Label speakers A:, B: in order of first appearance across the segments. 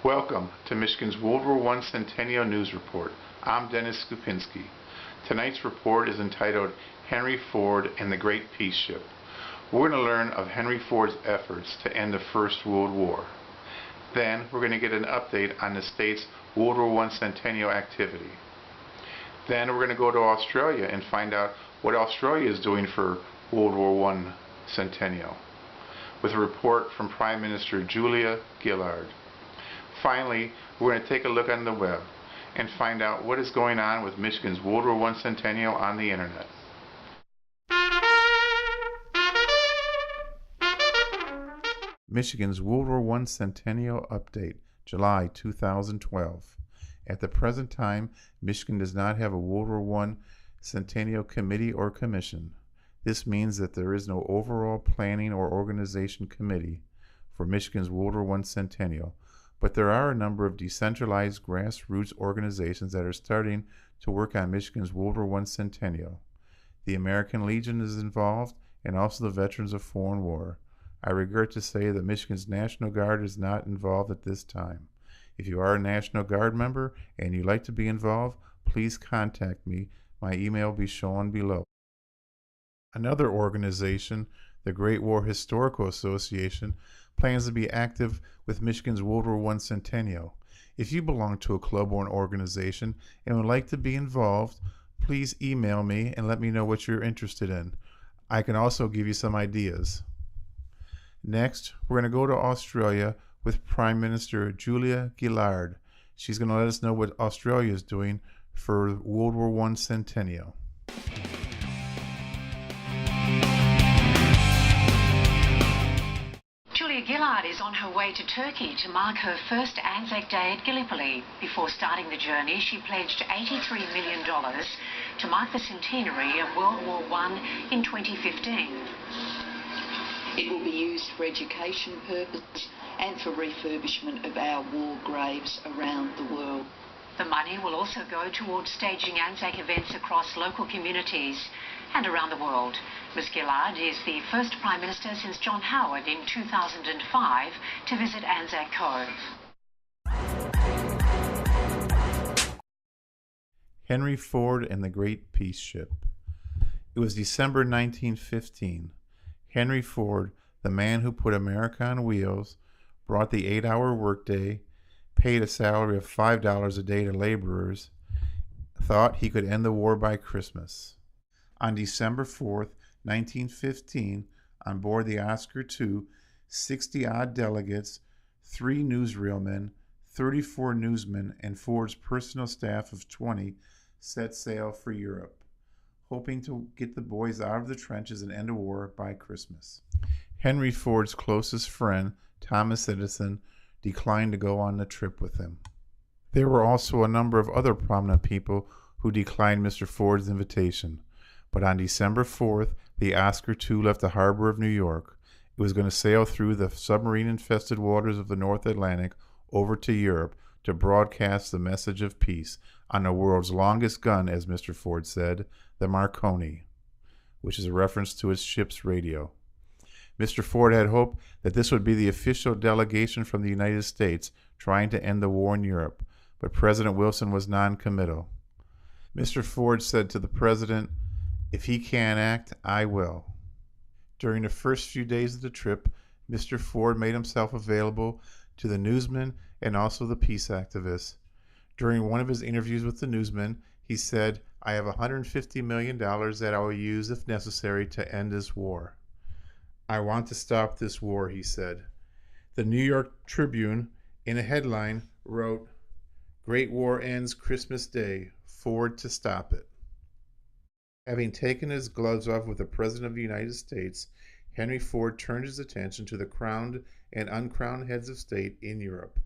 A: Welcome to Michigan's World War I Centennial News Report. I'm Dennis Skupinski. Tonight's report is entitled Henry Ford and the Great Peace Ship. We're going to learn of Henry Ford's efforts to end the First World War. Then we're going to get an update on the state's World War I Centennial activity. Then we're going to go to Australia and find out what Australia is doing for World War I Centennial, with a report from Prime Minister Julia Gillard. Finally, we're going to take a look on the web and find out what is going on with Michigan's World War I Centennial on the internet. Michigan's World War I Centennial Update, July 2012. At the present time, Michigan does not have a World War I Centennial Committee or Commission. This means that there is no overall planning or organization committee for Michigan's World War I Centennial. But there are a number of decentralized grassroots organizations that are starting to work on Michigan's World War I Centennial. The American Legion is involved, and also the Veterans of Foreign War. I regret to say that Michigan's National Guard is not involved at this time. If you are a National Guard member and you'd like to be involved, please contact me. My email will be shown below. Another organization, the Great War Historical Association, plans to be active with Michigan's World War I Centennial. If you belong to a club or an organization and would like to be involved, please email me and let me know what you're interested in. I can also give you some ideas. Next, we're going to go to Australia with Prime Minister Julia Gillard. She's going to let us know what Australia is doing for World War I Centennial.
B: Julia Gillard is on her way to Turkey to mark her first Anzac Day at Gallipoli. Before starting the journey, she pledged $83 million to mark the centenary of World War I in 2015.
C: It will be used for education purposes and for refurbishment of our war graves around the world.
B: The money will also go towards staging Anzac events across local communities and around the world. Ms. Gillard is the first Prime Minister since John Howard in 2005 to visit Anzac Cove.
A: Henry Ford and the Great Peace Ship. It was December 1915. Henry Ford, the man who put America on wheels, brought the 8-hour workday, paid a salary of $5 a day to laborers, thought he could end the war by Christmas. On December 4th, 1915, on board the Oscar II, 60-odd delegates, 3 newsreelmen, 34 newsmen, and Ford's personal staff of 20 set sail for Europe, hoping to get the boys out of the trenches and end the war by Christmas. Henry Ford's closest friend, Thomas Edison, declined to go on the trip with him. There were also a number of other prominent people who declined Mr. Ford's invitation. But on December 4th, the Oscar II left the harbor of New York. It was going to sail through the submarine-infested waters of the North Atlantic over to Europe to broadcast the message of peace on the world's longest gun, as Mr. Ford said, the Marconi, which is a reference to his ship's radio. Mr. Ford had hoped that this would be the official delegation from the United States trying to end the war in Europe, but President Wilson was non-committal. Mr. Ford said to the president, "If he can't act, I will." During the first few days of the trip, Mr. Ford made himself available to the newsmen and also the peace activists. During one of his interviews with the newsmen, he said, "I have $150 million that I will use if necessary to end this war. I want to stop this war," he said. The New York Tribune, in a headline, wrote, "Great War ends Christmas Day, Ford to stop it." Having taken his gloves off with the President of the United States, Henry Ford turned his attention to the crowned and uncrowned heads of state in Europe.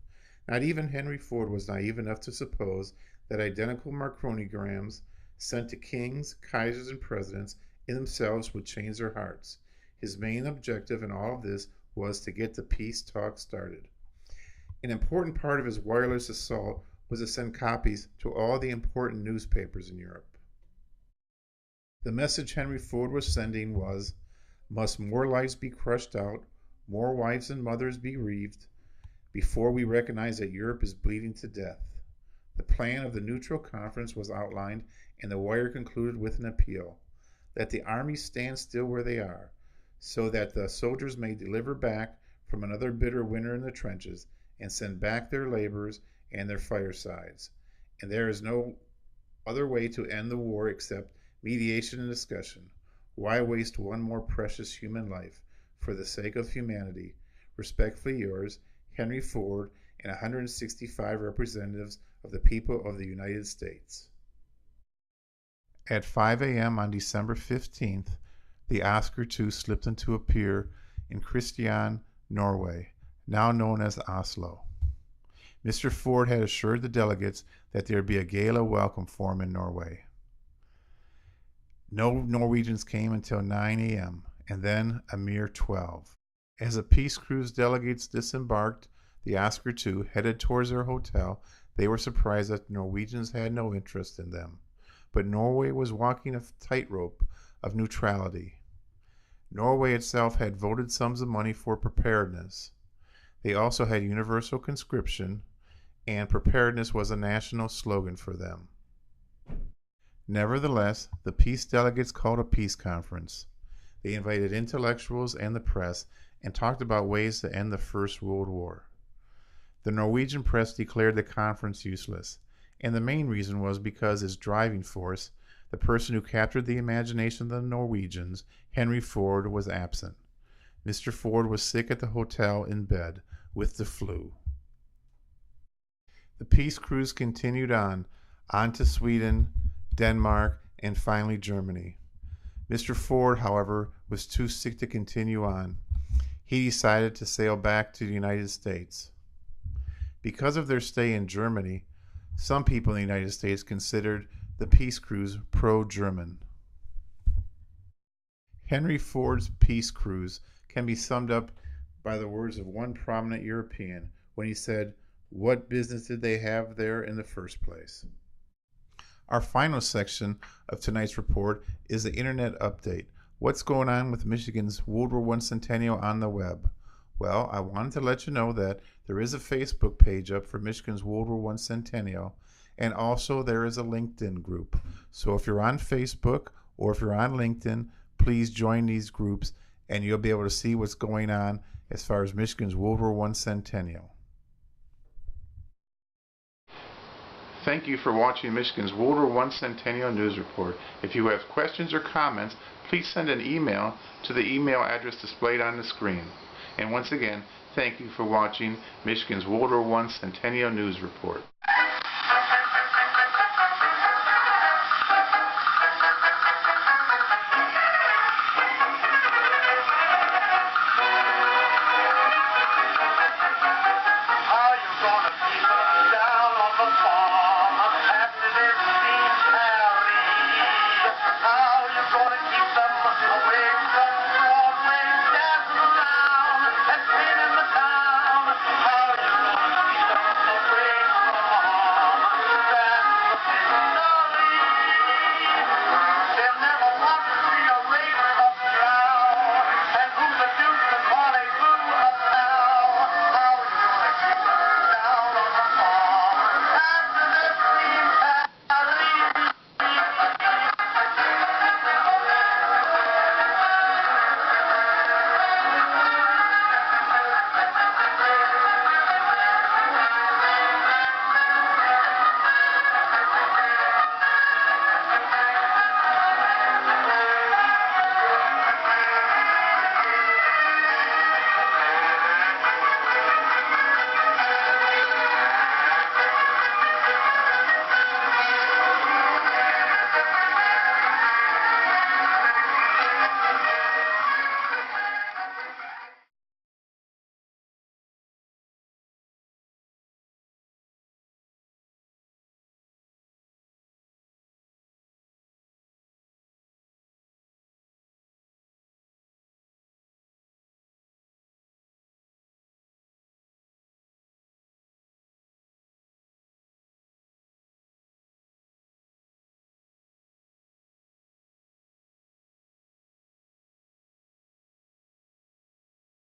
A: Not even Henry Ford was naive enough to suppose that identical Marconigrams sent to kings, kaisers, and presidents in themselves would change their hearts. His main objective in all of this was to get the peace talk started. An important part of his wireless assault was to send copies to all the important newspapers in Europe. The message Henry Ford was sending was, "Must more lives be crushed out, more wives and mothers bereaved, before we recognize that Europe is bleeding to death. The plan of the neutral conference was outlined, and the wire concluded with an appeal. Let the armies stand still where they are, so that the soldiers may deliver back from another bitter winter in the trenches, and send back their laborers and their firesides. And there is no other way to end the war except mediation and discussion. Why waste one more precious human life for the sake of humanity? Respectfully yours, Henry Ford, and 165 representatives of the people of the United States. At 5 a.m. on December 15th, the Oscar II slipped into a pier in Kristian, Norway, now known as Oslo. Mr. Ford had assured the delegates that there would be a gala welcome for him in Norway. No Norwegians came until 9 a.m., and then a mere 12. As the peace cruise delegates disembarked, the Oscar II headed towards their hotel. They were surprised that the Norwegians had no interest in them. But Norway was walking a tightrope of neutrality. Norway itself had voted sums of money for preparedness. They also had universal conscription, and preparedness was a national slogan for them. Nevertheless, the peace delegates called a peace conference. They invited intellectuals and the press and talked about ways to end the First World War. The Norwegian press declared the conference useless, and the main reason was because its driving force, the person who captured the imagination of the Norwegians, Henry Ford, was absent. Mr. Ford was sick at the hotel in bed with the flu. The peace cruise continued on to Sweden, Denmark, and finally Germany. Mr. Ford, however, was too sick to continue on. He decided to sail back to the United States. Because of their stay in Germany, some people in the United States considered the peace cruise pro-German. Henry Ford's peace cruise can be summed up by the words of one prominent European when he said, "What business did they have there in the first place?" Our final section of tonight's report is the Internet Update. What's going on with Michigan's World War I Centennial on the web? Well, I wanted to let you know that there is a Facebook page up for Michigan's World War I Centennial, and also there is a LinkedIn group. So if you're on Facebook or if you're on LinkedIn, please join these groups and you'll be able to see what's going on as far as Michigan's World War I Centennial. Thank you for watching Michigan's World War I Centennial News Report. If you have questions or comments, please send an email to the email address displayed on the screen. And once again, thank you for watching Michigan's World War I Centennial News Report.